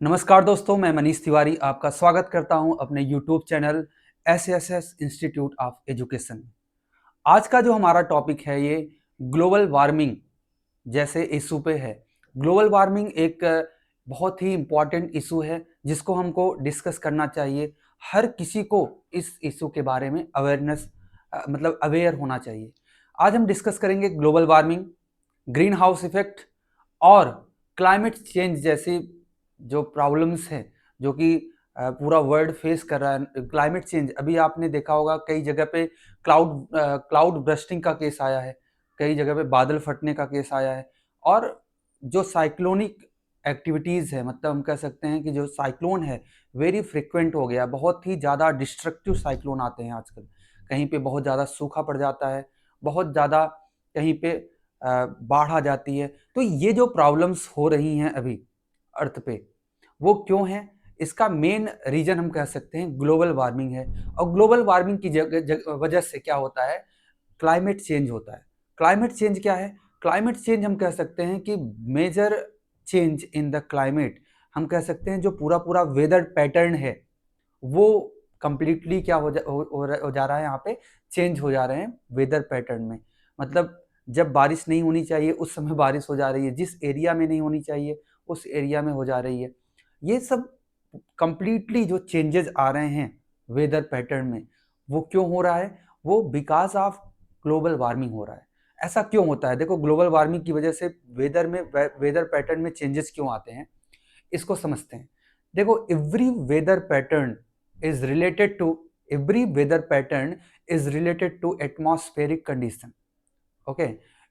नमस्कार दोस्तों, मैं मनीष तिवारी आपका स्वागत करता हूं अपने YouTube channel SSS institute of education में। आज का जो हमारा टॉपिक है ये ग्लोबल वार्मिंग जैसे इशू पे है। ग्लोबल वार्मिंग एक बहुत ही इम्पॉर्टेंट इशू है जिसको हमको डिस्कस करना चाहिए। हर किसी को इस इशू के बारे में अवेयरनेस मतलब अवेयर होना चाहिए। आज हम डिस्कस करेंगे global warming, green house effect और क्लाइमेट चेंज जैसी जो प्रॉब्लम्स हैं जो कि पूरा वर्ल्ड फेस कर रहा है। क्लाइमेट चेंज अभी आपने देखा होगा कई जगह पे क्लाउड बर्स्टिंग का केस आया है, कई जगह पे बादल फटने का केस आया है। और जो साइक्लोनिक एक्टिविटीज़ है, मतलब हम कह सकते हैं कि जो साइक्लोन है वेरी फ्रिक्वेंट हो गया। बहुत ही ज़्यादा डिस्ट्रक्टिव साइक्लोन आते हैं आजकल। कहीं पे बहुत ज़्यादा सूखा पड़ जाता है, बहुत ज़्यादा कहीं पे बाढ़ आ जाती है। तो ये जो प्रॉब्लम्स हो रही हैं अभी अर्थ पे, वो क्यों है? इसका मेन रीजन हम कह सकते हैं ग्लोबल वार्मिंग है। और ग्लोबल वार्मिंग की वजह से क्या होता है? क्लाइमेट चेंज होता है। क्लाइमेट चेंज क्या है? क्लाइमेट चेंज हम कह सकते हैं कि major change in the climate. हम कह सकते हैं जो पूरा पूरा वेदर पैटर्न है वो कंप्लीटली क्या हो जा रहा है, यहाँ पे चेंज हो जा रहे हैं वेदर पैटर्न में। मतलब जब बारिश नहीं होनी चाहिए उस समय बारिश हो जा रही है, जिस एरिया में नहीं होनी चाहिए उस एरिया में हो जा रही है। ये सब कंप्लीटली जो चेंजेस आ रहे हैं वेदर पैटर्न में, वो क्यों हो रहा है? वो बिकॉज ऑफ ग्लोबल वार्मिंग हो रहा है। ऐसा क्यों होता है? देखो, ग्लोबल वार्मिंग की वजह से वेदर पैटर्न में चेंजेस क्यों आते हैं, इसको समझते हैं। देखो, is related to every weather pattern is related to atmospheric condition. Okay,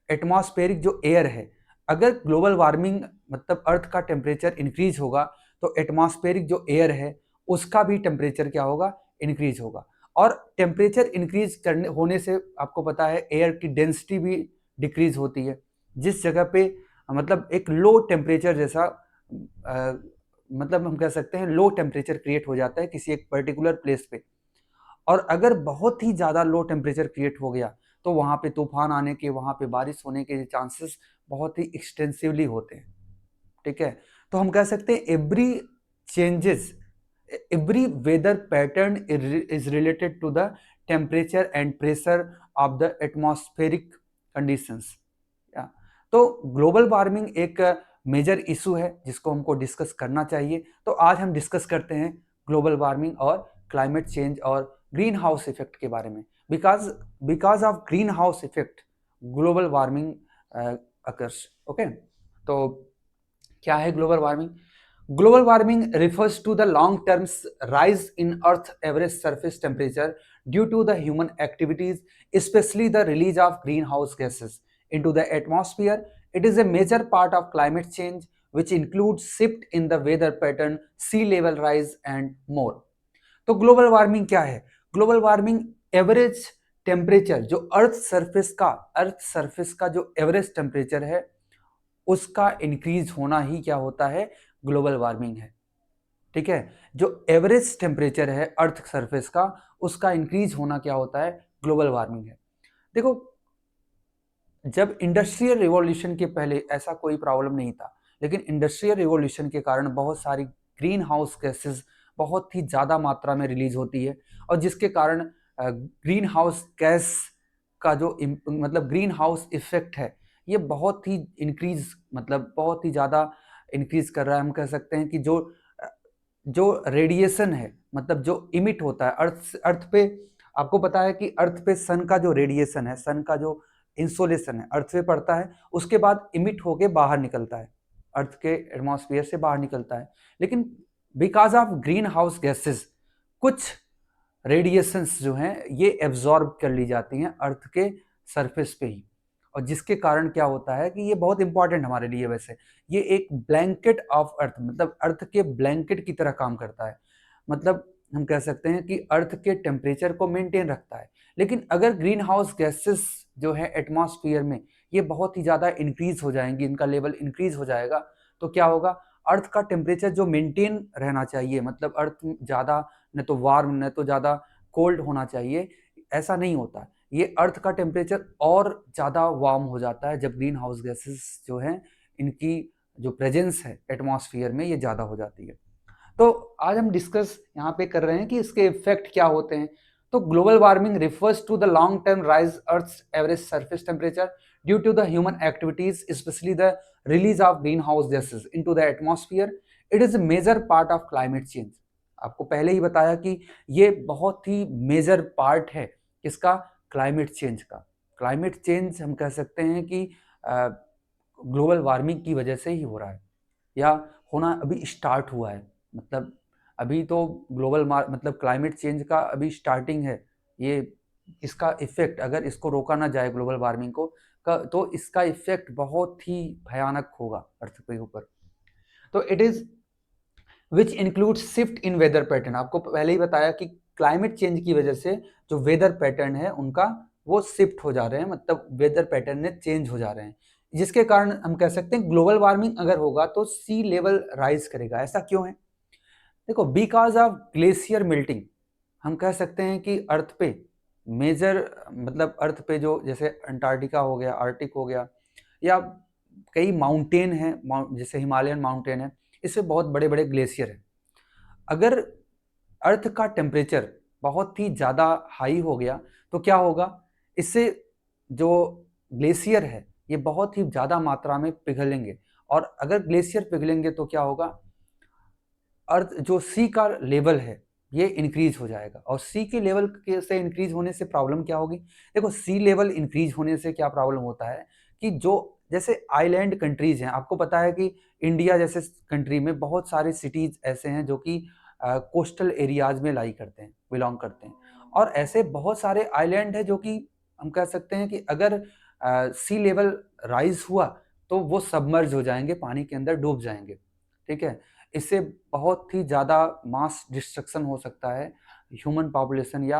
atmospheric जो एयर है, अगर ग्लोबल वार्मिंग मतलब अर्थ का टेम्परेचर इंक्रीज होगा तो एटमॉस्फेरिक जो एयर है उसका भी टेम्परेचर क्या होगा? इंक्रीज होगा। और टेम्परेचर इंक्रीज करने होने से आपको पता है एयर की डेंसिटी भी डिक्रीज होती है। जिस जगह पे मतलब एक लो टेम्परेचर जैसा मतलब हम कह सकते हैं लो टेम्परेचर क्रिएट हो जाता है किसी एक पर्टिकुलर प्लेस पे। और अगर बहुत ही ज़्यादा लो टेम्परेचर क्रिएट हो गया तो वहाँ पे तूफान आने के, वहाँ पे बारिश होने के चांसेस बहुत ही एक्सटेंसिवली होते हैं। ठीक है, तो हम कह सकते हैं changes every weather pattern is related to the temperature and pressure of the atmospheric conditions. तो ग्लोबल वार्मिंग एक मेजर इशू है जिसको हमको डिस्कस करना चाहिए। तो आज हम डिस्कस करते हैं ग्लोबल वार्मिंग और क्लाइमेट चेंज और ग्रीन हाउस इफेक्ट के बारे में। Because because of green house effect global warming occurs. Okay, तो क्या है global warming? Global warming refers to the long-term rise in Earth average surface temperature due to the human activities, especially the release of greenhouse gases into the atmosphere. It is a major part of climate change, which includes shift in the weather pattern, sea level rise, and more. तो global warming क्या है? Global warming average temperature जो earth surface का जो average temperature है उसका increase होना ही क्या होता है? ग्लोबल वार्मिंग है। ठीक है, जो एवरेज टेम्परेचर है अर्थ सरफेस का उसका इंक्रीज होना क्या होता है? ग्लोबल वार्मिंग है। देखो, जब इंडस्ट्रियल रिवॉल्यूशन के पहले ऐसा कोई प्रॉब्लम नहीं था, लेकिन इंडस्ट्रियल रिवॉल्यूशन के कारण बहुत सारी ग्रीन हाउस गैसेस बहुत ही ज़्यादा मात्रा में रिलीज होती है। और जिसके कारण ग्रीन हाउस गैस का जो मतलब ग्रीन हाउस इफेक्ट है ये बहुत ही इंक्रीज मतलब बहुत ही ज़्यादा इंक्रीज कर रहा है। हम कह सकते हैं कि जो रेडिएशन है मतलब जो इमिट होता है अर्थ पे, आपको पता है कि अर्थ पे सन का जो रेडिएशन है, सन का जो इंसोलेशन है अर्थ पे पड़ता है, उसके बाद इमिट होके बाहर निकलता है, अर्थ के एटमॉस्फेयर से बाहर निकलता है। लेकिन because of green house gases कुछ रेडिएशंस जो हैं ये एब्जॉर्ब कर ली जाती हैं अर्थ के सरफेस पे ही। और जिसके कारण क्या होता है कि ये बहुत इंपॉर्टेंट हमारे लिए, वैसे ये एक ब्लैंकेट ऑफ अर्थ मतलब अर्थ के ब्लैंकेट की तरह काम करता है। मतलब हम कह सकते हैं कि अर्थ के टेम्परेचर को मेंटेन रखता है। लेकिन अगर ग्रीन हाउस गैसेस जो है एटमॉस्फेयर में ये बहुत ही ज़्यादा इंक्रीज हो जाएंगी, इनका लेवल इंक्रीज हो जाएगा, तो क्या होगा? अर्थ का टेम्परेचर जो मेंटेन रहना चाहिए, मतलब अर्थ ज़्यादा न तो वार्म न तो ज़्यादा कोल्ड होना चाहिए, ऐसा नहीं होता। ये अर्थ का टेम्परेचर और ज़्यादा वार्म हो जाता है जब ग्रीन हाउस गैसेस जो हैं इनकी जो प्रेजेंस है एटमॉस्फेयर में ये ज़्यादा हो जाती है। तो आज हम डिस्कस यहाँ पे कर रहे हैं कि इसके इफेक्ट क्या होते हैं। तो global warming refers to the long term rise earth's average surface temperature due to the human activities, especially the release of green house gases into the atmosphere. It is a major part of climate change. आपको पहले ही बताया कि ये बहुत ही major part है किसका, climate change का। Climate change हम कह सकते हैं कि ग्लोबल वार्मिंग की वजह से ही हो रहा है या होना अभी स्टार्ट हुआ है। मतलब अभी तो मतलब क्लाइमेट चेंज का अभी स्टार्टिंग है। ये इसका इफेक्ट अगर इसको रोका ना जाए ग्लोबल वार्मिंग को तो इसका इफेक्ट बहुत ही भयानक होगा अर्थ के ऊपर। तो it is which include shift in weather pattern. आपको पहले ही बताया कि क्लाइमेट चेंज की वजह से जो वेदर पैटर्न है उनका वो शिफ्ट हो जा रहे हैं, मतलब वेदर पैटर्न में चेंज हो जा रहे हैं, जिसके कारण हम कह सकते हैं ग्लोबल वार्मिंग अगर होगा तो सी लेवल राइज करेगा। ऐसा क्यों है? देखो, बिकॉज ऑफ ग्लेशियर मेल्टिंग। हम कह सकते हैं कि अर्थ पे मेजर मतलब अर्थ पे जो जैसे अंटार्कटिका हो गया, आर्टिक हो गया, या कई माउंटेन हैं, जैसे हिमालयन माउंटेन है, इससे बहुत बड़े बड़े ग्लेशियर हैं। अगर अर्थ का टेम्परेचर बहुत ही ज़्यादा हाई हो गया तो क्या होगा, इससे जो ग्लेशियर है ये बहुत ही ज़्यादा मात्रा में पिघलेंगे, और अगर ग्लेशियर पिघलेंगे तो क्या होगा, अर्थ जो सी का लेवल है ये इंक्रीज हो जाएगा। और सी के लेवल से इंक्रीज होने से प्रॉब्लम क्या होगी? देखो, सी लेवल इंक्रीज होने से क्या प्रॉब्लम होता है कि जो जैसे आइलैंड कंट्रीज हैं, आपको पता है कि इंडिया जैसे कंट्री में बहुत सारे सिटीज ऐसे हैं जो कि कोस्टल एरियाज में लाई करते हैं, बिलोंग करते हैं, और ऐसे बहुत सारे आइलैंड है जो कि हम कह सकते हैं कि अगर सी लेवल राइज हुआ तो वो सबमर्ज हो जाएंगे, पानी के अंदर डूब जाएंगे। ठीक है, इससे बहुत ही ज़्यादा मास डिस्ट्रक्शन हो सकता है, ह्यूमन पॉपुलेशन या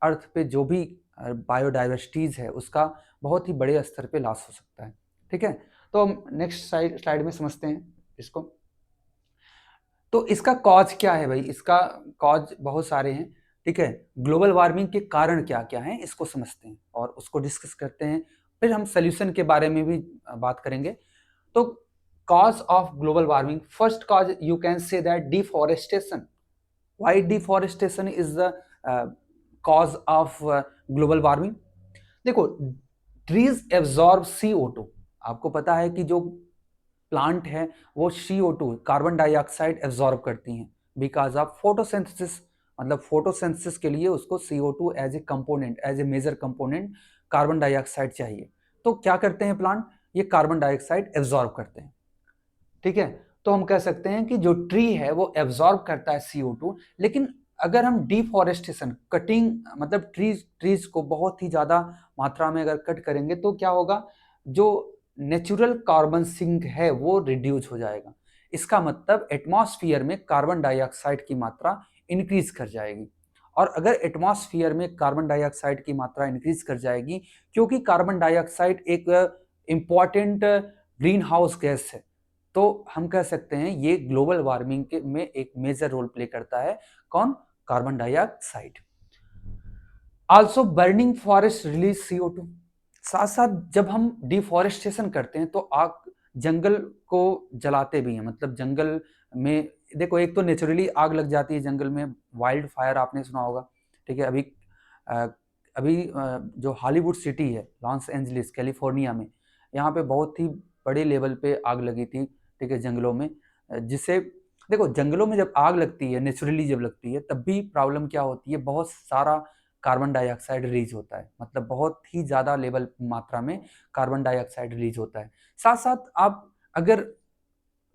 अर्थ पे जो भी बायोडाइवर्सिटीज है उसका बहुत ही बड़े स्तर पे लॉस हो सकता है। ठीक है, तो हम नेक्स्ट स्लाइड में समझते हैं इसको। तो इसका कॉज क्या है भाई? इसका कॉज बहुत सारे हैं। ठीक है, ग्लोबल वार्मिंग के कारण क्या क्या हैं इसको समझते हैं और उसको डिस्कस करते हैं, फिर हम सोल्यूशन के बारे में भी बात करेंगे। तो cause of global warming, first cause you can say that deforestation. Why deforestation is the uh, cause of global warming? देखो, ट्रीज एब्जॉर्ब CO2। आपको पता है कि जो प्लांट है वो CO2 कार्बन डाइऑक्साइड एब्जॉर्ब करती हैं बिकॉज ऑफ फोटोसिंथेसिस। मतलब फोटोसिंथेसिस के लिए उसको CO2 as a component, as a major component carbon dioxide चाहिए। तो क्या करते हैं प्लांट? ये कार्बन डाइऑक्साइड एब्जॉर्ब करते हैं। ठीक है, तो हम कह सकते हैं कि जो ट्री है वो एब्जॉर्ब करता है CO2। लेकिन अगर हम डिफॉरेस्टेशन, कटिंग, मतलब ट्रीज को बहुत ही ज्यादा मात्रा में अगर कट करेंगे तो क्या होगा, जो नेचुरल कार्बन सिंक है वो रिड्यूस हो जाएगा। इसका मतलब एटमॉस्फेयर में कार्बन डाइऑक्साइड की मात्रा इंक्रीज कर जाएगी। और अगर एटमॉस्फेयर में कार्बन डाइऑक्साइड की मात्रा इंक्रीज कर जाएगी, क्योंकि कार्बन डाइऑक्साइड एक इंपॉर्टेंट ग्रीन हाउस गैस है, तो हम कह सकते हैं ये ग्लोबल वार्मिंग के में एक मेजर रोल प्ले करता है। कौन? Carbon dioxide. Also burning forest release CO2। साथ साथ जब हम डिफॉरेस्टेशन करते हैं तो आग, जंगल को जलाते भी हैं। मतलब जंगल में देखो, एक तो नेचुरली आग लग जाती है जंगल में, वाइल्ड फायर आपने सुना होगा। ठीक है, अ, अभी जो हॉलीवुड सिटी है लॉस एंजलिस कैलिफोर्निया में, यहाँ पे बहुत ही बड़े लेवल पे आग लगी थी। ठीक है, जंगलों में, जिससे देखो जंगलों में जब आग लगती है, नेचुरली जब लगती है, तब भी प्रॉब्लम क्या होती है, बहुत सारा कार्बन डाइऑक्साइड रिलीज होता है। मतलब बहुत ही ज़्यादा लेवल मात्रा में कार्बन डाइऑक्साइड रिलीज होता है। साथ साथ आप अगर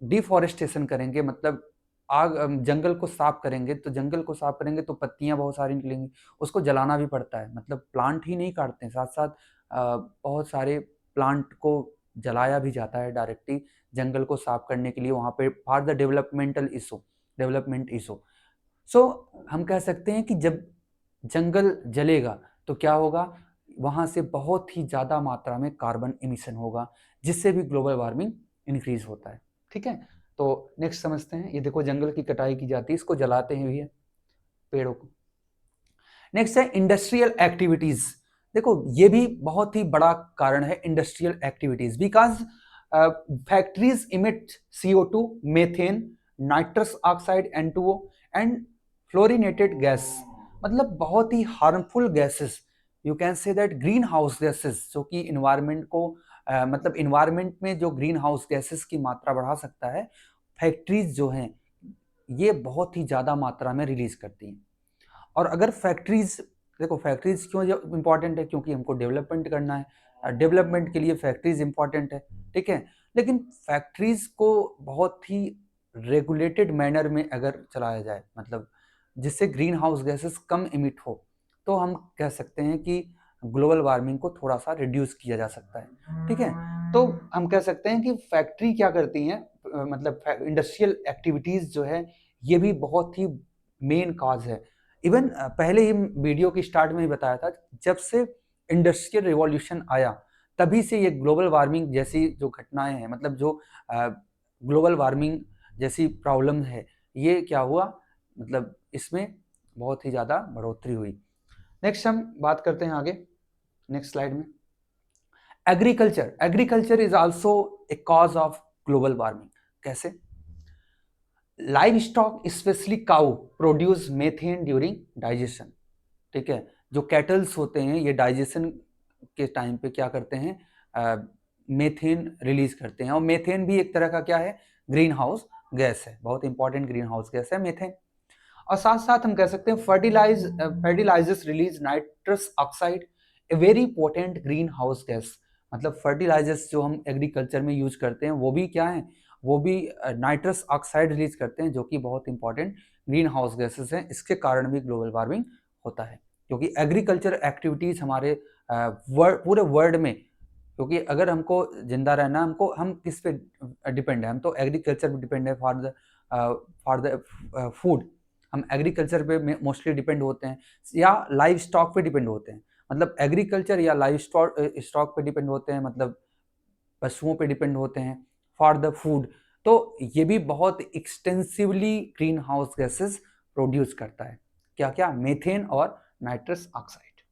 डिफॉरेस्टेशन करेंगे, मतलब जंगल को साफ करेंगे, तो जंगल को साफ करेंगे तो पत्तियां बहुत सारी निकलेंगी, उसको जलाना भी पड़ता है। मतलब प्लांट ही नहीं काटते हैं, साथ साथ बहुत सारे प्लांट को जलाया भी जाता है डायरेक्टली जंगल को साफ करने के लिए, वहाँ पे फॉर द डेवलपमेंट इशू। सो हम कह सकते हैं कि जब जंगल जलेगा तो क्या होगा, वहाँ से बहुत ही ज़्यादा मात्रा में कार्बन इमिशन होगा, जिससे भी ग्लोबल वार्मिंग इंक्रीज होता है। ठीक है, तो नेक्स्ट समझते हैं। ये देखो, जंगल की कटाई की जाती है, इसको जलाते हैं भी है पेड़ों को। नेक्स्ट है इंडस्ट्रियल एक्टिविटीज। देखो, ये भी बहुत ही बड़ा कारण है industrial activities, because factories emit CO2, methane, nitrous oxide N2O and fluorinated gas, मतलब बहुत ही harmful gases, you can say that greenhouse gases, जो कि इन्वायरमेंट को मतलब इन्वायरमेंट में जो ग्रीन हाउस गैसेस की मात्रा बढ़ा सकता है, फैक्ट्रीज जो हैं ये बहुत ही ज़्यादा मात्रा में रिलीज करती हैं। और अगर फैक्ट्रीज, देखो फैक्ट्रीज क्यों इंपॉर्टेंट है, क्योंकि हमको डेवलपमेंट करना है, डेवलपमेंट के लिए फैक्ट्रीज इंपॉर्टेंट है, ठीक है। लेकिन फैक्ट्रीज को बहुत ही रेगुलेटेड मैनर में अगर चलाया जाए, मतलब जिससे ग्रीन हाउस गैसेस कम इमिट हो, तो हम कह सकते हैं कि ग्लोबल वार्मिंग को थोड़ा सा रिड्यूस किया जा सकता है, ठीक है। तो हम कह सकते हैं कि फैक्ट्री क्या करती हैं, मतलब इंडस्ट्रियल एक्टिविटीज जो है ये भी बहुत ही मेन काज है। इवन पहले ही वीडियो की स्टार्ट में ही बताया था, जब से इंडस्ट्रियल रिवॉल्यूशन आया तभी से ये ग्लोबल वार्मिंग जैसी जो घटनाएं हैं, मतलब जो ग्लोबल वार्मिंग जैसी प्रॉब्लम है, ये क्या हुआ, मतलब इसमें बहुत ही ज़्यादा बढ़ोतरी हुई। नेक्स्ट हम बात करते हैं आगे, नेक्स्ट स्लाइड में। Agriculture is also a cause of global warming. कैसे? Livestock specially cow produce methane during digestion, ठीक है। जो कैटल्स होते हैं ये डाइजेशन के टाइम पे क्या करते हैं, मेथेन रिलीज करते हैं, और मेथेन भी एक तरह का क्या है, ग्रीन हाउस गैस है, बहुत इंपॉर्टेंट ग्रीन हाउस गैस है मेथेन। और साथ साथ हम कह सकते हैं fertilizers release nitrous oxide, a very potent green house gas. मतलब फर्टिलाइजर्स जो हम एग्रीकल्चर में यूज करते हैं वो भी क्या है, वो भी नाइट्रस ऑक्साइड रिलीज करते हैं, जो कि बहुत इंपॉर्टेंट ग्रीन हाउस गैसेस हैं। इसके कारण भी ग्लोबल वार्मिंग होता है, क्योंकि एग्रीकल्चर एक्टिविटीज हमारे पूरे वर्ल्ड में, क्योंकि अगर हमको जिंदा रहना, हमको हम किस पे डिपेंड है, हम तो एग्रीकल्चर पे डिपेंड है फॉर द फूड। हम एग्रीकल्चर पे मोस्टली डिपेंड होते हैं, या लाइव स्टॉक पे डिपेंड होते हैं। मतलब एग्रीकल्चर या लाइव स्टॉक पे डिपेंड होते हैं, मतलब पशुओं पे डिपेंड होते हैं फॉर द फूड। तो ये भी बहुत extensively green house gases produce करता है, क्या क्या, मेथेन और नाइट्रस ऑक्साइड।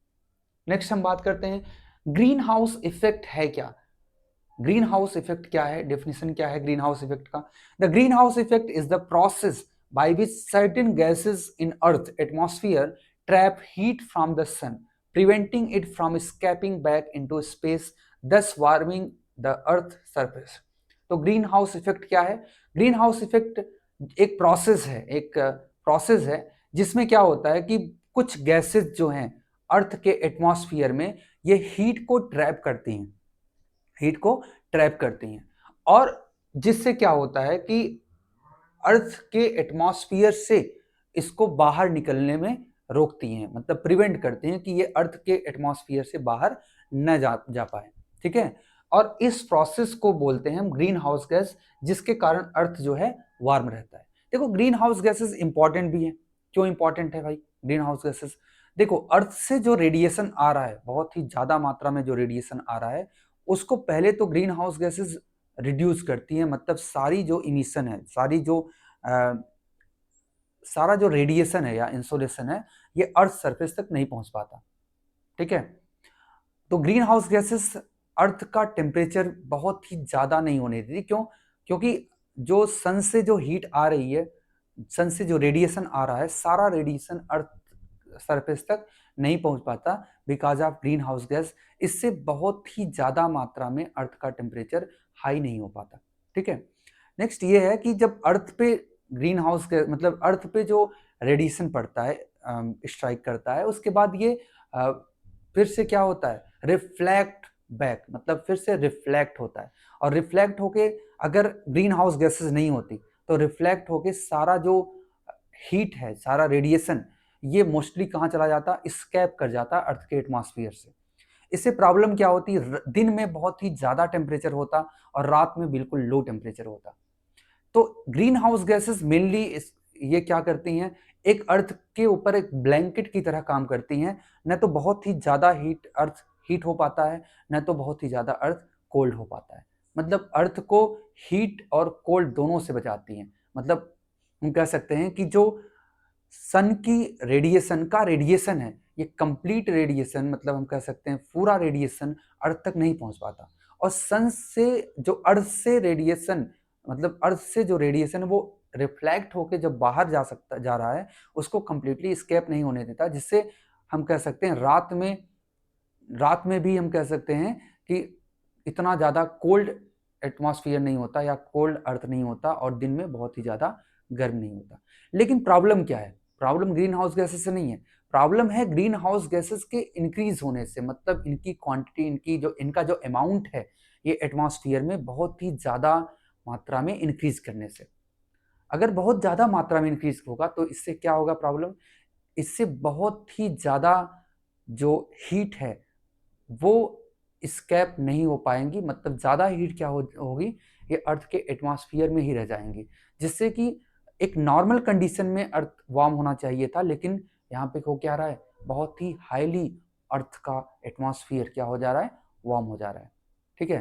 नेक्स्ट हम बात करते हैं ग्रीन हाउस इफेक्ट है क्या। ग्रीन हाउस इफेक्ट क्या है, डेफिनेशन क्या है ग्रीन हाउस इफेक्ट का। The green house effect is the process by which certain gases in earth atmosphere trap heat from the sun, preventing it from escaping back into space, thus warming the earth surface। तो green house effect क्या है? Green house effect एक process है, एक process है जिसमें क्या होता है कि कुछ गैसेस जो हैं अर्थ के एटमॉस्फेयर में ये हीट को ट्रैप करती हैं, हीट को ट्रैप करती हैं, और जिससे क्या होता है कि अर्थ के एटमॉस्फेयर से इसको बाहर निकलने में रोकती हैं, मतलब प्रिवेंट करती हैं कि ये अर्थ के एटमॉस्फेयर से बाहर न जा पाए, ठीक है। और इस प्रोसेस को बोलते हैं हम ग्रीन हाउस गैस, जिसके कारण अर्थ जो है वार्म रहता है। देखो ग्रीन हाउस गैसेस इंपॉर्टेंट भी है। क्यों इंपॉर्टेंट है भाई ग्रीन हाउस गैसेस? देखो अर्थ से जो रेडिएशन आ रहा है, बहुत ही ज्यादा मात्रा में जो रेडिएशन आ रहा है, उसको पहले तो ग्रीन हाउस गैसेस रिड्यूस करती है। मतलब सारी जो इमिशन है, सारा जो रेडिएशन है या इंसोलेशन है, ये अर्थ सरफेस तक नहीं पहुंच पाता, ठीक है। तो ग्रीन हाउस गैसेस अर्थ का टेम्परेचर बहुत ही ज्यादा नहीं होने देती। क्यों? क्योंकि जो सन से जो हीट आ रही है, सन से जो रेडिएशन आ रहा है, सारा रेडिएशन अर्थ सरफेस तक नहीं पहुंच पाता because of green house gas. इससे बहुत ही ज्यादा मात्रा में अर्थ का टेम्परेचर हाई नहीं हो पाता, ठीक है। नेक्स्ट ये है कि जब अर्थ पे ग्रीन हाउस गैस, मतलब अर्थ पे जो रेडिएशन पड़ता है, स्ट्राइक करता है, उसके बाद ये फिर से क्या होता है, रिफ्लेक्ट बैक, मतलब फिर से रिफ्लेक्ट होता है। और रिफ्लेक्ट होके, अगर ग्रीन हाउस गैसेस नहीं होती तो रिफ्लेक्ट होके सारा जो हीट है, सारा रेडिएशन, ये मोस्टली कहाँ चला जाता, स्कैप कर जाता अर्थ के एटमॉस्फेयर से। इससे प्रॉब्लम क्या होती, दिन में बहुत ही ज्यादा टेम्परेचर होता और रात में बिल्कुल लो टेम्परेचर होता। तो ग्रीन हाउस गैसेस मेनली ये क्या करती हैं, एक अर्थ के ऊपर एक ब्लैंकेट की तरह काम करती हैं। न तो बहुत ही ज्यादा अर्थ हीट हो पाता है, न तो बहुत ही ज्यादा अर्थ कोल्ड हो पाता है। मतलब अर्थ को हीट और कोल्ड दोनों से बचाती हैं। मतलब हम कह सकते हैं कि जो सन की रेडिएशन का रेडिएशन है, ये कंप्लीट रेडिएशन, मतलब हम कह सकते हैं पूरा रेडिएशन अर्थ तक नहीं पहुंच पाता। और सन से जो अर्थ से रेडिएशन, मतलब अर्थ से जो रेडिएशन है वो रिफ्लेक्ट होके जब बाहर जा रहा है, उसको कंप्लीटली एस्केप नहीं होने देता, जिससे हम कह सकते हैं रात में भी हम कह सकते हैं कि इतना ज़्यादा कोल्ड एटमॉस्फेयर नहीं होता या कोल्ड अर्थ नहीं होता, और दिन में बहुत ही ज़्यादा गर्म नहीं होता। लेकिन प्रॉब्लम क्या है? प्रॉब्लम ग्रीन हाउस गैसेस से नहीं है, प्रॉब्लम है ग्रीन हाउस गैसेस के इंक्रीज होने से, मतलब इनकी क्वांटिटी, इनका जो अमाउंट है ये एटमॉस्फेयर में बहुत ही ज़्यादा मात्रा में इंक्रीज करने से। अगर बहुत ज़्यादा मात्रा में इंक्रीज होगा तो इससे क्या होगा प्रॉब्लम? इससे बहुत ही ज़्यादा जो हीट है वो स्केप नहीं हो पाएंगी, मतलब ज़्यादा हीट क्या होगी, ये अर्थ के एटमॉस्फेयर में ही रह जाएंगी, जिससे कि एक नॉर्मल कंडीशन में अर्थ वार्म होना चाहिए था, लेकिन यहाँ पे हो क्या रहा है, बहुत ही हाईली अर्थ का एटमॉस्फेयर क्या हो जा रहा है, वार्म हो जा रहा है। ठीक है,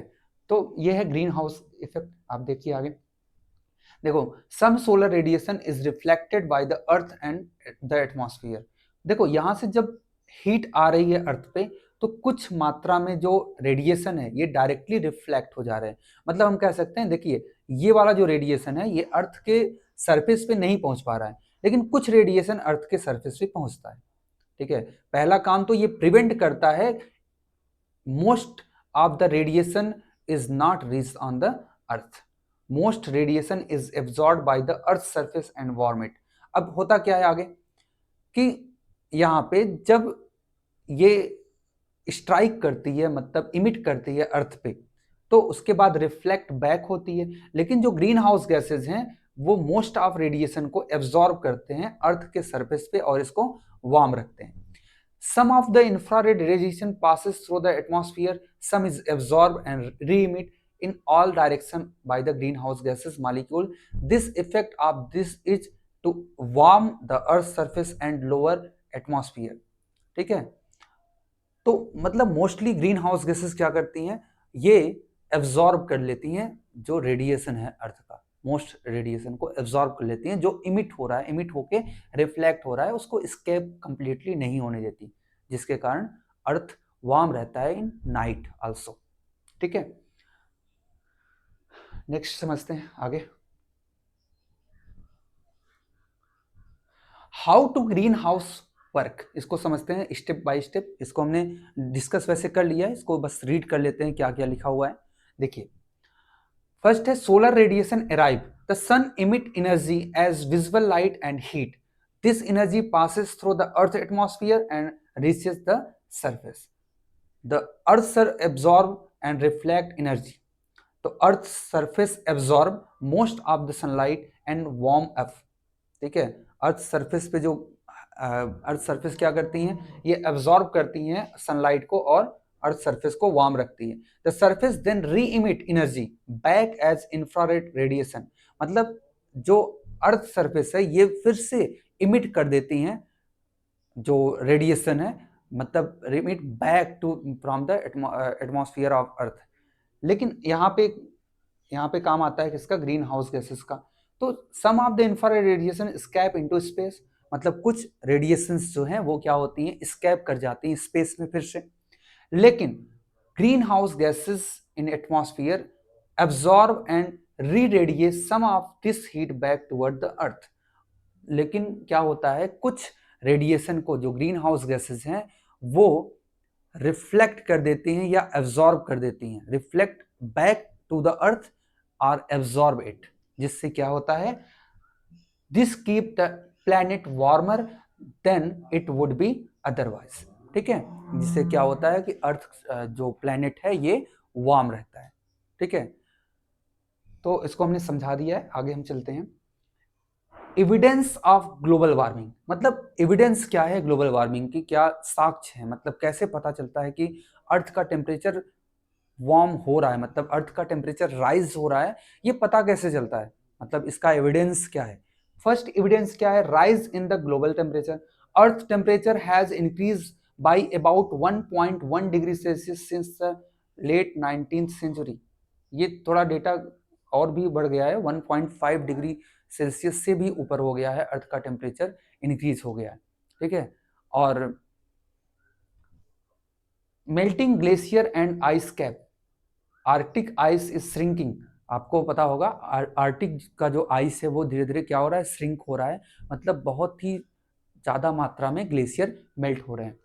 तो ये है ग्रीन हाउस इफेक्ट। आप देखिए आगे, देखो, some solar radiation is reflected by the earth and the atmosphere. देखो यहां से जब हीट आ रही है अर्थ पे, तो कुछ मात्रा में जो रेडिएशन है ये डायरेक्टली रिफ्लेक्ट हो जा रहे हैं, मतलब हम कह सकते हैं, देखिए ये वाला जो रेडिएशन है ये अर्थ के सरफेस पे नहीं पहुंच पा रहा है, लेकिन कुछ रेडिएशन अर्थ के सरफेस पे पहुंचता है। ठीक है, पहला काम तो ये प्रिवेंट करता है, most of the radiation is not reach on the earth, most radiation is absorb by the earth surface and warm it. अब होता क्या है आगे कि यहाँ पे जब ये स्ट्राइक करती है, मतलब इमिट करती है अर्थ पे, तो उसके बाद रिफ्लेक्ट बैक होती है, लेकिन जो ग्रीन हाउस गैसेज हैं वो मोस्ट ऑफ रेडिएशन को एब्जॉर्ब करते हैं अर्थ के सरफेस पे और इसको वार्म रखते हैं। Some of the infrared radiation passes through the atmosphere, some is absorbed and re-emit in all direction by the greenhouse gases molecule. This effect of this is to warm the earth's surface and lower atmosphere. ठीक है, तो मतलब mostly green house gases क्या करती हैं, ये absorb कर लेती हैं जो रेडिएशन है अर्थ का, मोस्ट रेडिएशन को एब्जॉर्ब कर लेती हैं, जो इमिट हो रहा है, इमिट होके रिफ्लेक्ट हो रहा है, उसको स्केप कंप्लीटली नहीं होने देती, जिसके कारण अर्थ वार्म रहता है इन नाइट आल्सो। ठीक है, नेक्स्ट समझते हैं आगे, how to green house work, इसको समझते हैं स्टेप बाय स्टेप। इसको हमने डिस्कस वैसे कर लिया है, इसको बस रीड कर लेते हैं क्या क्या लिखा हुआ है। देखिए, फर्स्ट है solar radiation arrive, the sun emit energy as visible light and heat, this energy passes through the earth atmosphere and reaches the surface, the earth sir absorb and reflect energy, तो earth surface absorb most of the sunlight and warm up. ठीक है, earth surface पे जो earth surface क्या करती हैं, ये absorb करती हैं सनलाइट को और अर्थ सरफेस को वार्म रखती है। The surface then re emit energy back as infrared radiation, मतलब जो अर्थ सरफेस है ये फिर से इमिट कर देती हैं जो रेडिएशन है, मतलब emit back to from the atmosphere of earth. लेकिन यहाँ पे काम आता है किसका, ग्रीन हाउस गैसेस का। तो some of the infrared radiation escape into space, मतलब कुछ रेडिएशंस जो हैं वो क्या होती हैं, स्कैप कर जाती हैं स्पेस में फिर से, लेकिन greenhouse gases in atmosphere absorb and reradiate some of this heat back toward the earth. लेकिन क्या होता है, कुछ रेडिएशन को जो ग्रीन हाउस गैसेस हैं वो रिफ्लेक्ट कर देती हैं या एब्जॉर्ब कर देती हैं, reflect back to the earth और एब्जॉर्ब इट, जिससे क्या होता है, this keep the planet warmer than it would be otherwise. ठीक है, जिससे क्या होता है कि अर्थ जो प्लैनेट है ये वार्म रहता है। ठीक है, तो इसको हमने समझा दिया है, आगे हम चलते हैं। एविडेंस ऑफ ग्लोबल वार्मिंग, मतलब एविडेंस क्या है ग्लोबल वार्मिंग की, क्या साक्ष्य है, मतलब कैसे पता चलता है कि अर्थ का टेम्परेचर वार्म हो रहा है, मतलब अर्थ का टेम्परेचर राइज हो रहा है, ये पता कैसे चलता है, मतलब इसका एविडेंस क्या है। फर्स्ट एविडेंस क्या है, rise in the global temperature, earth temperature has increase by about 1.1 degree Celsius since the late 19th century. ये थोड़ा डेटा और भी बढ़ गया है, 1.5 डिग्री सेल्सियस से भी ऊपर हो गया है, अर्थ का टेम्परेचर इंक्रीज हो गया है। ठीक है, और melting glacier and ice cap, Arctic ice is shrinking. आपको पता होगा आर्कटिक का जो आइस है वो धीरे धीरे क्या हो रहा है, श्रिंक हो रहा है, मतलब बहुत ही ज़्यादा मात्रा में ग्लेशियर मेल्ट हो रहे हैं।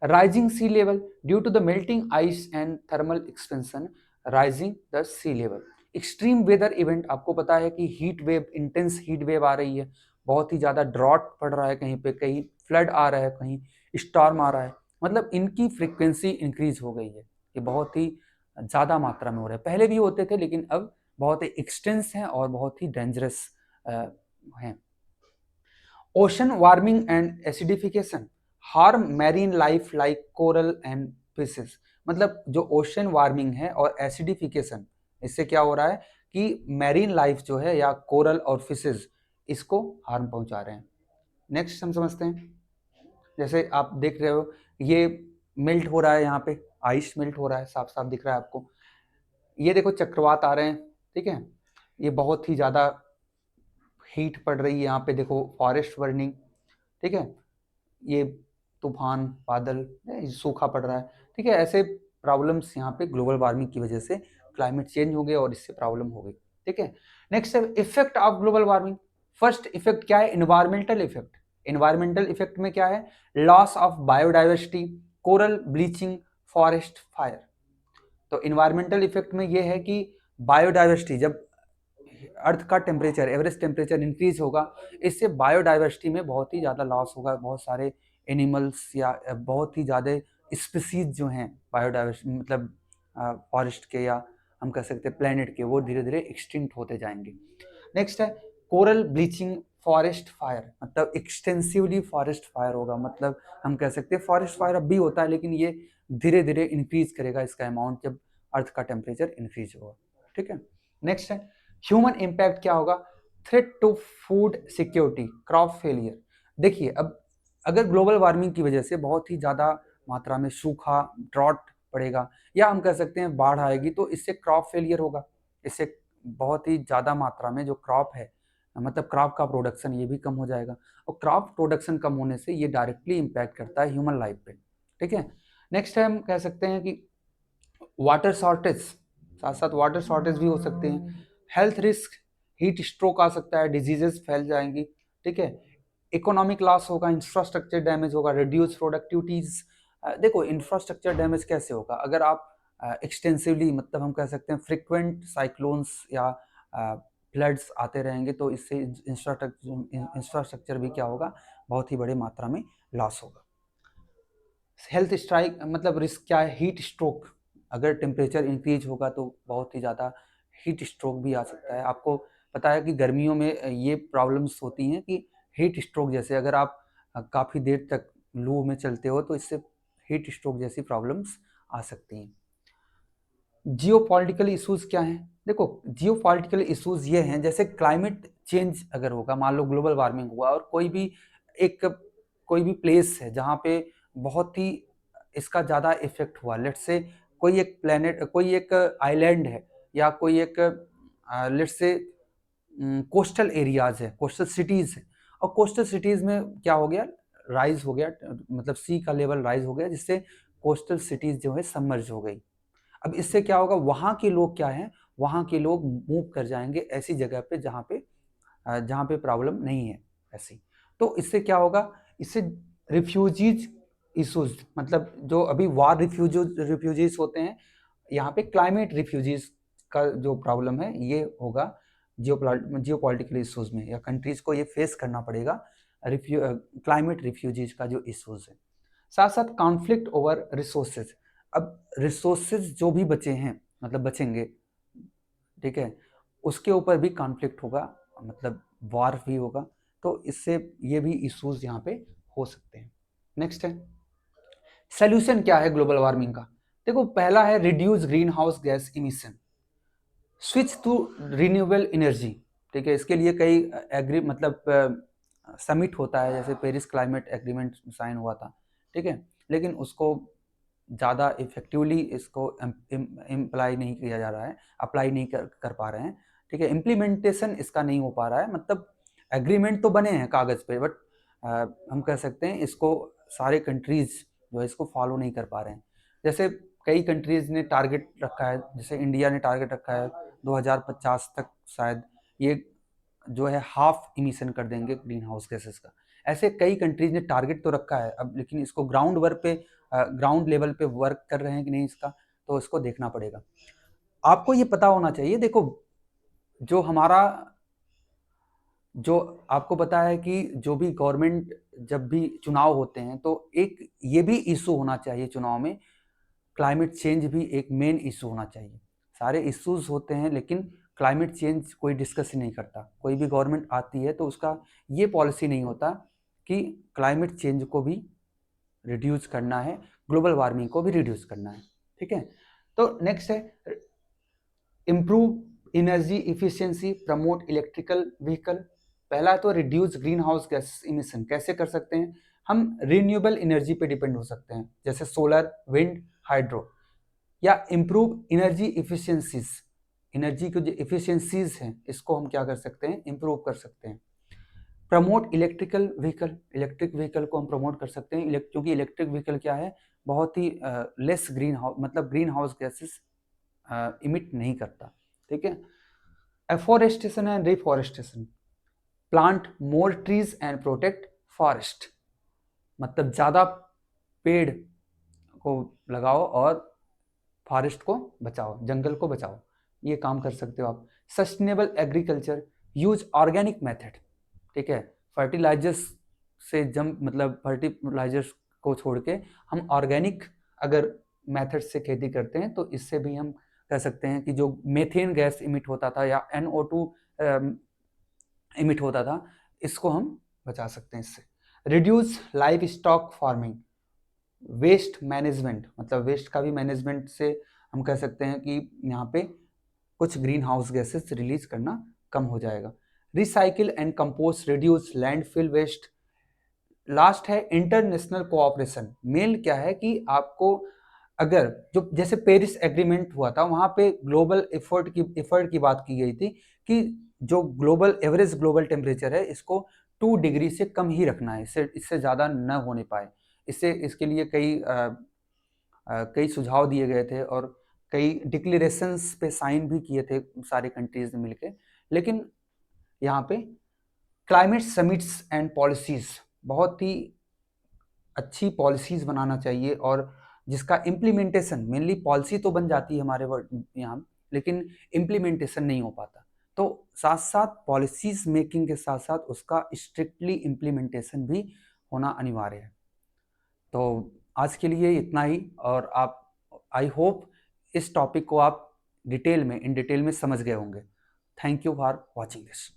Rising sea level due to the melting ice and thermal expansion, rising the sea level. Extreme weather event, आपको पता है कि heat wave, intense heat wave आ रही है, बहुत ही ज़्यादा ड्रॉट पड़ रहा है, कहीं पे कहीं फ्लड आ रहा है, कहीं स्टॉर्म आ रहा है, मतलब इनकी फ्रिक्वेंसी इंक्रीज हो गई है, ये बहुत ही ज़्यादा मात्रा में हो रहे हैं। पहले भी होते थे लेकिन अब बहुत ही एक्सटेंस हैं और बहुत ही डेंजरस हैं। Ocean warming and acidification harm marine life like coral and fishes. मतलब जो ओशन वार्मिंग है और एसिडिफिकेशन, इससे क्या हो रहा है कि मैरीन लाइफ जो है या कोरल और फिशेस, इसको हार्म पहुंचा रहे हैं। नेक्स्ट हम समझते हैं, जैसे आप देख रहे हो ये मेल्ट हो रहा है, यहाँ पे आइस मेल्ट हो रहा है, साफ साफ दिख रहा है आपको। ये देखो चक्रवात आ रहे हैं, ठीक है, ये बहुत ही ज़्यादा हीट पड़ रही है यहाँ पे, देखो फॉरेस्ट बर्निंग, ठीक है, ये तूफान, बादल, सूखा पड़ रहा है, ठीक है। ऐसे प्रॉब्लम्स यहाँ पे ग्लोबल वार्मिंग की वजह से क्लाइमेट चेंज हो गए और इससे प्रॉब्लम हो गई, ठीक है। नेक्स्ट है effect of global warming. First effect क्या है, इन्वायरमेंटल इफेक्ट। इन्वायरमेंटल इफेक्ट में क्या है, loss of biodiversity, coral bleaching, forest fire. तो इन्वायरमेंटल इफेक्ट में ये है कि बायोडाइवर्सिटी, जब अर्थ का टेम्परेचर, एवरेज टेम्परेचर इंक्रीज होगा, इससे बायोडाइवर्सिटी में बहुत ही ज़्यादा लॉस होगा, बहुत सारे एनिमल्स या बहुत ही ज़्यादा स्पीसीज जो हैं बायोडाइवर्सिटी मतलब फॉरेस्ट के या हम कह सकते हैं प्लेनेट के, वो धीरे धीरे एक्सटिंक्ट होते जाएंगे। नेक्स्ट है कोरल ब्लीचिंग, फॉरेस्ट फायर, मतलब एक्सटेंसिवली फॉरेस्ट फायर होगा, मतलब हम कह सकते हैं फॉरेस्ट फायर अब भी होता है लेकिन ये धीरे धीरे इंक्रीज करेगा इसका अमाउंट जब अर्थ का टेम्परेचर इंक्रीज होगा, ठीक है। नेक्स्ट है ह्यूमन इम्पैक्ट, क्या होगा, threat to food security, crop failure. देखिए अब अगर ग्लोबल वार्मिंग की वजह से बहुत ही ज़्यादा मात्रा में सूखा, ड्रॉट पड़ेगा या हम कह सकते हैं बाढ़ आएगी, तो इससे क्रॉप फेलियर होगा, इससे बहुत ही ज़्यादा मात्रा में जो क्रॉप है, मतलब क्रॉप का प्रोडक्शन, ये भी कम हो जाएगा, और क्रॉप प्रोडक्शन कम होने से ये डायरेक्टली इम्पैक्ट करता है ह्यूमन लाइफ पे, ठीक है। नेक्स्ट है हम कह सकते हैं कि वाटर शॉर्टेज, साथ साथ वाटर शॉर्टेज भी हो सकते हैं। हेल्थ रिस्क, हीट स्ट्रोक आ सकता है, डिजीजेस फैल जाएंगी, ठीक है। इकोनॉमिक लॉस होगा, इंफ्रास्ट्रक्चर डैमेज होगा, रिड्यूस प्रोडक्टिविटीज। देखो इंफ्रास्ट्रक्चर डैमेज कैसे होगा, अगर आप एक्सटेंसिवली मतलब हम कह सकते हैं फ्रिक्वेंट साइक्लोन्स या फ्लड्स आते रहेंगे, तो इससे इंफ्रास्ट्रक्चर भी क्या होगा, बहुत ही बड़ी मात्रा में लॉस होगा। हेल्थ स्ट्राइक मतलब रिस्क क्या है, हीट स्ट्रोक, अगर टेम्परेचर इंक्रीज होगा तो बहुत ही ज़्यादा हीट स्ट्रोक भी आ सकता है। आपको पता है कि गर्मियों में ये प्रॉब्लम्स होती हैं कि हीट स्ट्रोक जैसे, अगर आप काफ़ी देर तक लू में चलते हो तो इससे हीट स्ट्रोक जैसी प्रॉब्लम्स आ सकती हैं। जियो पॉलिटिकल इशूज़ क्या हैं, देखो जियो पॉलिटिकल इशूज़ ये हैं, जैसे क्लाइमेट चेंज अगर होगा, मान लो ग्लोबल वार्मिंग हुआ और कोई भी प्लेस है जहाँ पे बहुत ही इसका ज़्यादा इफेक्ट हुआ, लेट्स से कोई एक प्लेनेट, कोई एक आइलैंड है या कोई एक लेट्स से कोस्टल एरियाज है, कोस्टल सिटीज़ है, और कोस्टल सिटीज़ में क्या हो गया, राइज हो गया, मतलब सी का लेवल राइज हो गया, जिससे कोस्टल सिटीज़ जो है सबमर्ज हो गई। अब इससे क्या होगा, वहाँ के लोग क्या हैं, वहाँ के लोग मूव कर जाएंगे ऐसी जगह पे जहाँ पे प्रॉब्लम नहीं है ऐसी। तो इससे क्या होगा, इससे रिफ्यूजीज इशूज, मतलब जो अभी वार रिफ्यूजीज होते हैं, यहाँ पे क्लाइमेट रिफ्यूजीज का जो प्रॉब्लम है ये होगा जियोपॉलिटिकल इशूज में, या कंट्रीज को ये फेस करना पड़ेगा क्लाइमेट रिफ्यूजीज का जो इशूज है। साथ साथ कॉन्फ्लिक्ट ओवर रिसोर्सेज, अब रिसोर्सेज जो भी बचे हैं मतलब बचेंगे, ठीक है, उसके ऊपर भी कॉन्फ्लिक्ट होगा, मतलब वार भी होगा, तो इससे ये भी इश्यूज यहाँ पे हो सकते हैं। नेक्स्ट है सोल्यूशन क्या है ग्लोबल वार्मिंग का, देखो पहला है reduce green house gas emission, switch to renewable energy, ठीक है। इसके लिए कई एग्री मतलब समिट होता है, जैसे पेरिस क्लाइमेट एग्रीमेंट साइन हुआ था, ठीक है, लेकिन उसको ज़्यादा इफेक्टिवली इसको इम्प्लाई नहीं किया जा रहा है, अप्लाई नहीं कर पा रहे हैं, ठीक है, इम्प्लीमेंटेशन इसका नहीं हो पा रहा है, मतलब एग्रीमेंट तो बने हैं कागज़ पे, बट हम कह सकते हैं इसको सारे कंट्रीज जो है इसको फॉलो नहीं कर पा रहे हैं। जैसे कई कंट्रीज ने टारगेट रखा है, जैसे इंडिया ने टारगेट रखा है 2050 तक शायद ये जो है हाफ इमिशन कर देंगे ग्रीन हाउस गैसेस का। ऐसे कई कंट्रीज ने टारगेट तो रखा है अब, लेकिन इसको ग्राउंड लेवल पे वर्क कर रहे हैं कि नहीं इसका, तो इसको देखना पड़ेगा। आपको ये पता होना चाहिए, देखो जो हमारा जो आपको पता है कि जो भी गवर्नमेंट जब भी चुनाव होते हैं तो एक ये भी इशू होना चाहिए चुनाव में, क्लाइमेट चेंज भी एक मेन इशू होना चाहिए। सारे इश्यूज होते हैं लेकिन क्लाइमेट चेंज कोई डिस्कस नहीं करता। कोई भी गवर्नमेंट आती है तो उसका ये पॉलिसी नहीं होता कि क्लाइमेट चेंज को भी रिड्यूस करना है, ग्लोबल वार्मिंग को भी रिड्यूस करना है। ठीक है, तो नेक्स्ट है improve energy efficiency, promote electrical vehicle. पहला तो reduce green house gas emission कैसे कर सकते हैं, हम रिन्यूएबल एनर्जी पे डिपेंड हो सकते हैं, जैसे सोलर, विंड, हाइड्रो, या इम्प्रूव एनर्जी इफिशियंसीज, एनर्जी की जो इफिशियंसीज हैं इसको हम क्या कर सकते हैं, इम्प्रूव कर सकते हैं। Promote electrical vehicle, electric vehicle को हम प्रमोट कर सकते हैं, क्योंकि इलेक्ट्रिक व्हीकल क्या है, बहुत ही लेस ग्रीन हाउस, मतलब ग्रीन हाउस गैसेस इमिट नहीं करता। ठीक है, afforestation and reforestation, plant more trees and protect forest, मतलब ज़्यादा पेड़ को लगाओ और फॉरेस्ट को बचाओ, जंगल को बचाओ, ये काम कर सकते हो आप। Sustainable agriculture, use organic method. ठीक है, फर्टिलाइजर्स से मतलब फर्टिलाइजर्स को छोड़ के हम ऑर्गेनिक अगर मेथड से खेती करते हैं तो इससे भी हम कह सकते हैं कि जो मेथेन गैस इमिट होता था या NO2 इमिट होता था, इसको हम बचा सकते हैं इससे। Reduce livestock farming, waste management, मतलब वेस्ट का भी मैनेजमेंट से हम कह सकते हैं कि यहाँ पे कुछ ग्रीन हाउस गैसेस रिलीज करना कम हो जाएगा। Recycle and compost, reduce landfill waste. Last है इंटरनेशनल कोऑपरेशन। मेन क्या है कि आपको अगर जो जैसे पेरिस एग्रीमेंट हुआ था वहां पे ग्लोबल एफर्ट की बात की गई थी कि जो एवरेज ग्लोबल टेम्परेचर है इसको 2 डिग्री से कम ही रखना है, इससे ज़्यादा न होने पाए। इसके लिए कई सुझाव दिए गए थे और कई डिक्लेरेशंस पे साइन भी किए थे सारे कंट्रीज ने मिलकर। लेकिन यहाँ पे क्लाइमेट समिट्स एंड पॉलिसीज, बहुत ही अच्छी पॉलिसीज बनाना चाहिए और जिसका इम्प्लीमेंटेशन, मेनली पॉलिसी तो बन जाती है हमारे यहाँ, लेकिन इम्प्लीमेंटेशन नहीं हो पाता। तो साथ साथ पॉलिसीज मेकिंग के साथ साथ उसका स्ट्रिक्टली इम्प्लीमेंटेशन भी होना अनिवार्य है। तो आज के लिए इतना ही, और आप आई होप इस टॉपिक को आप इन डिटेल में समझ गए होंगे। Thank you for watching this.